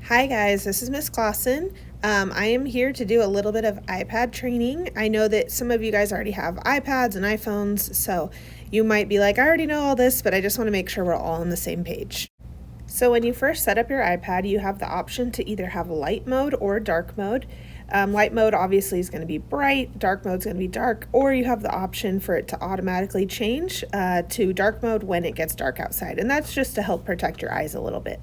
Hi guys, this is Miss Clausen. I am here to do a little bit of iPad training. I know that some of you guys already have iPads and iPhones, so you might be like, I already know all this, but I just want to make sure we're all on the same page. So when you first set up your iPad, you have the option to either have light mode or dark mode. Light mode obviously is going to be bright, dark mode is going to be dark, or you have the option for it to automatically change to dark mode when it gets dark outside, and that's just to help protect your eyes a little bit.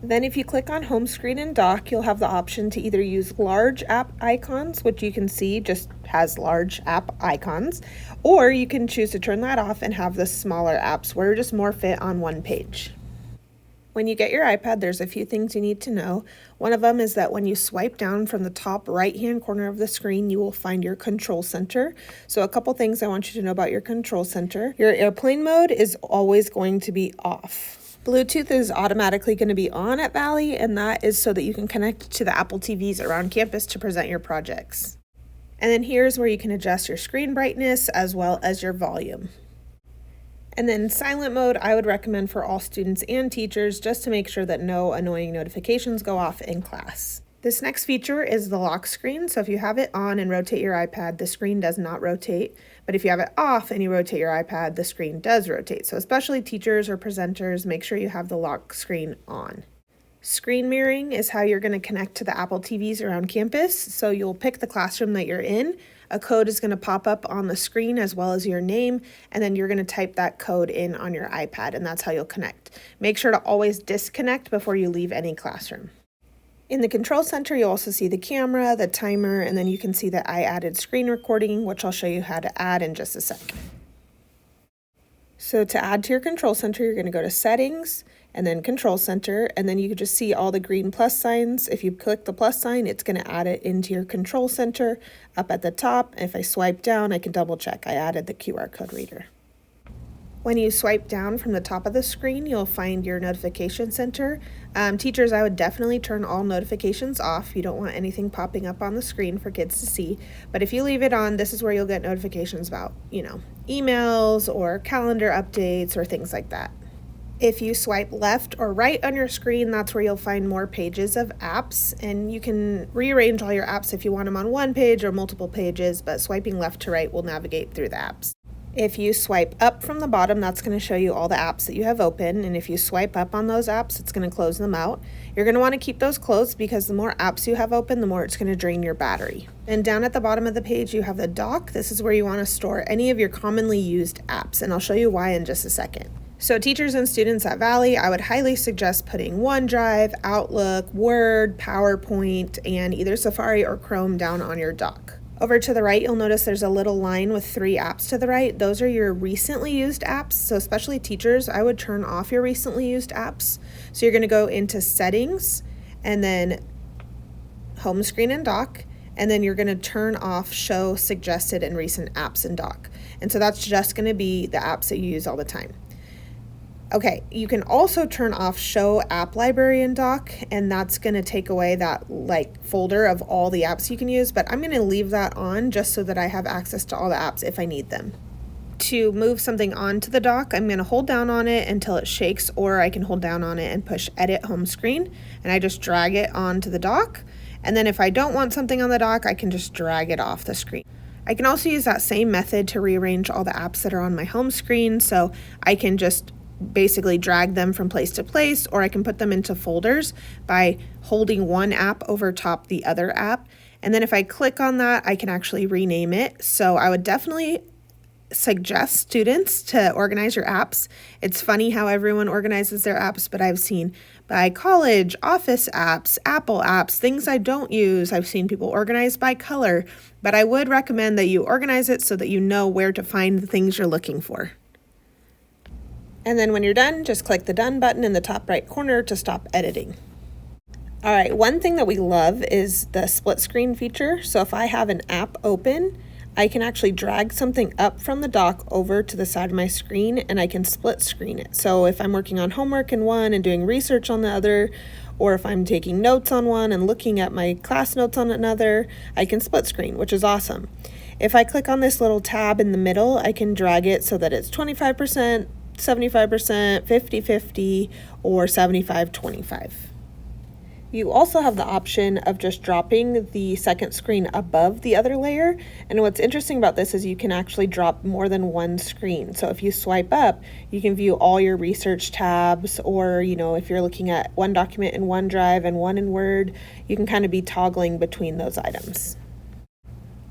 Then if you click on home screen and dock, you'll have the option to either use large app icons, which you can see just has large app icons, or you can choose to turn that off and have the smaller apps where just more fit on one page. When you get your iPad, there's a few things you need to know. One of them is that when you swipe down from the top right-hand corner of the screen, you will find your control center. So a couple things I want you to know about your control center. Your airplane mode is always going to be off. Bluetooth is automatically going to be on at Valley, and that is so that you can connect to the Apple TVs around campus to present your projects. And then here's where you can adjust your screen brightness as well as your volume. And then silent mode, I would recommend for all students and teachers just to make sure that no annoying notifications go off in class. This next feature is the lock screen. So if you have it on and rotate your iPad, the screen does not rotate. But if you have it off and you rotate your iPad, the screen does rotate. So especially teachers or presenters, make sure you have the lock screen on. Screen mirroring is how you're going to connect to the Apple TVs around campus. So you'll pick the classroom that you're in. A code is going to pop up on the screen as well as your name, and then you're going to type that code in on your iPad, and that's how you'll connect. Make sure to always disconnect before you leave any classroom. In the control center, you'll also see the camera, the timer, and then you can see that I added screen recording, which I'll show you how to add in just a sec. So to add to your control center, you're going to go to settings and then control center, and then you can just see all the green plus signs. If you click the plus sign, it's going to add it into your control center up at the top. If I swipe down, I can double check I added the QR code reader. When you swipe down from the top of the screen, you'll find your notification center. Teachers, I would definitely turn all notifications off. You don't want anything popping up on the screen for kids to see. But if you leave it on, this is where you'll get notifications about, emails or calendar updates or things like that. If you swipe left or right on your screen, that's where you'll find more pages of apps, and you can rearrange all your apps if you want them on one page or multiple pages, but swiping left to right will navigate through the apps. If you swipe up from the bottom, that's going to show you all the apps that you have open, and if you swipe up on those apps, it's going to close them out. You're going to want to keep those closed because the more apps you have open, the more it's going to drain your battery. And down at the bottom of the page, you have the dock. This is where you want to store any of your commonly used apps, and I'll show you why in just a second. So teachers and students at Valley, I would highly suggest putting OneDrive, Outlook, Word, PowerPoint, and either Safari or Chrome down on your dock. Over to the right, you'll notice there's a little line with 3 apps to the right. Those are your recently used apps. So especially teachers, I would turn off your recently used apps. So you're going to go into settings and then home screen and dock. And then you're going to turn off show suggested and recent apps in dock. And so that's just going to be the apps that you use all the time. Okay, you can also turn off show app library in dock, and that's going to take away that folder of all the apps you can use, but I'm going to leave that on just so that I have access to all the apps if I need them. To move something onto the dock, I'm going to hold down on it until it shakes, or I can hold down on it and push edit home screen, and I just drag it onto the dock. And then if I don't want something on the dock, I can just drag it off the screen. I can also use that same method to rearrange all the apps that are on my home screen, so I can just basically drag them from place to place, or I can put them into folders by holding one app over top the other app. And then if I click on that, I can actually rename it. So I would definitely suggest students to organize your apps. It's funny how everyone organizes their apps, but I've seen by college, office apps, Apple apps, things I don't use. I've seen people organize by color, but I would recommend that you organize it so that you know where to find the things you're looking for. And then when you're done, just click the done button in the top right corner to stop editing. All right, one thing that we love is the split screen feature. So if I have an app open, I can actually drag something up from the dock over to the side of my screen, and I can split screen it. So if I'm working on homework in one and doing research on the other, or if I'm taking notes on one and looking at my class notes on another, I can split screen, which is awesome. If I click on this little tab in the middle, I can drag it so that it's 25%, 75%, 50-50, or 75-25. You also have the option of just dropping the second screen above the other layer. And what's interesting about this is you can actually drop more than one screen. So if you swipe up, you can view all your research tabs, or, if you're looking at one document in OneDrive and one in Word, you can kind of be toggling between those items.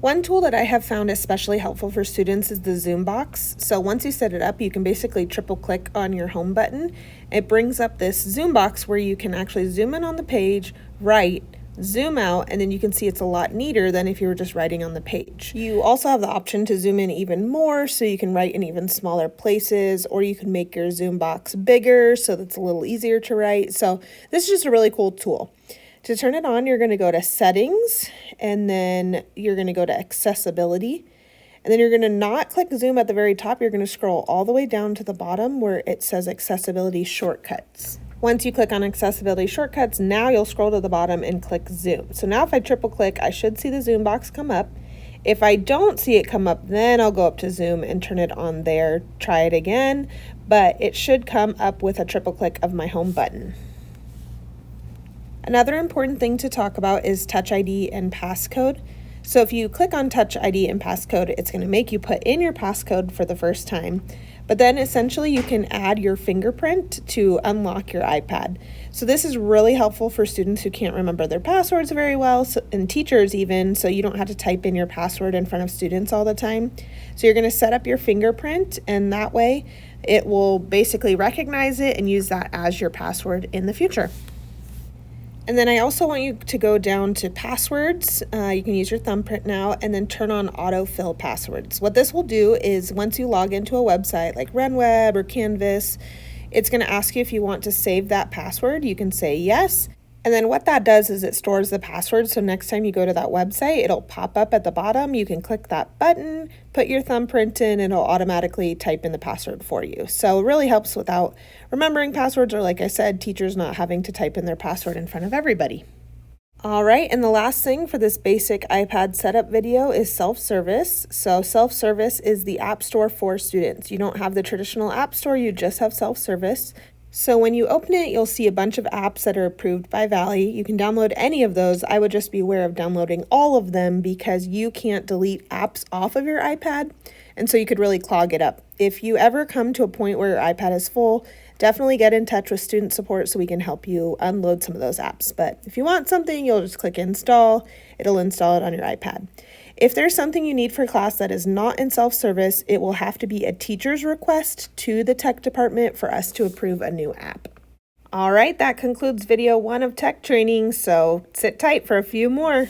One tool that I have found especially helpful for students is the Zoom box. So once you set it up, you can basically triple click on your home button. It brings up this Zoom box where you can actually zoom in on the page, write, zoom out, and then you can see it's a lot neater than if you were just writing on the page. You also have the option to zoom in even more, so you can write in even smaller places, or you can make your Zoom box bigger so that's a little easier to write. So this is just a really cool tool. To turn it on, you're going to go to Settings, and then you're going to go to Accessibility, and then you're going to not click Zoom at the very top. You're going to scroll all the way down to the bottom where it says Accessibility Shortcuts. Once you click on Accessibility Shortcuts, now you'll scroll to the bottom and click Zoom. So now if I triple click, I should see the Zoom box come up. If I don't see it come up, then I'll go up to Zoom and turn it on there, try it again, but it should come up with a triple click of my home button. Another important thing to talk about is Touch ID and passcode. So if you click on Touch ID and passcode, it's going to make you put in your passcode for the first time. But then essentially you can add your fingerprint to unlock your iPad. So this is really helpful for students who can't remember their passwords very well, and teachers even, so you don't have to type in your password in front of students all the time. So you're going to set up your fingerprint, and that way it will basically recognize it and use that as your password in the future. And then I also want you to go down to passwords. You can use your thumbprint now, and then turn on autofill passwords. What this will do is once you log into a website like RenWeb or Canvas, it's going to ask you if you want to save that password. You can say yes. And then what that does is it stores the password. So next time you go to that website, it'll pop up at the bottom. You can click that button, put your thumbprint in, and it'll automatically type in the password for you. So it really helps without remembering passwords, or like I said, teachers not having to type in their password in front of everybody. All right, and the last thing for this basic iPad setup video is self-service. So self-service is the app store for students. You don't have the traditional app store, you just have self-service. So when you open it, you'll see a bunch of apps that are approved by Valley. You can download any of those. I would just be aware of downloading all of them because you can't delete apps off of your iPad, and so you could really clog it up. If you ever come to a point where your iPad is full, definitely get in touch with student support so we can help you unload some of those apps. But if you want something, you'll just click install. It'll install it on your iPad. If there's something you need for class that is not in self-service, it will have to be a teacher's request to the tech department for us to approve a new app. All right, that concludes video 1 of tech training, so sit tight for a few more.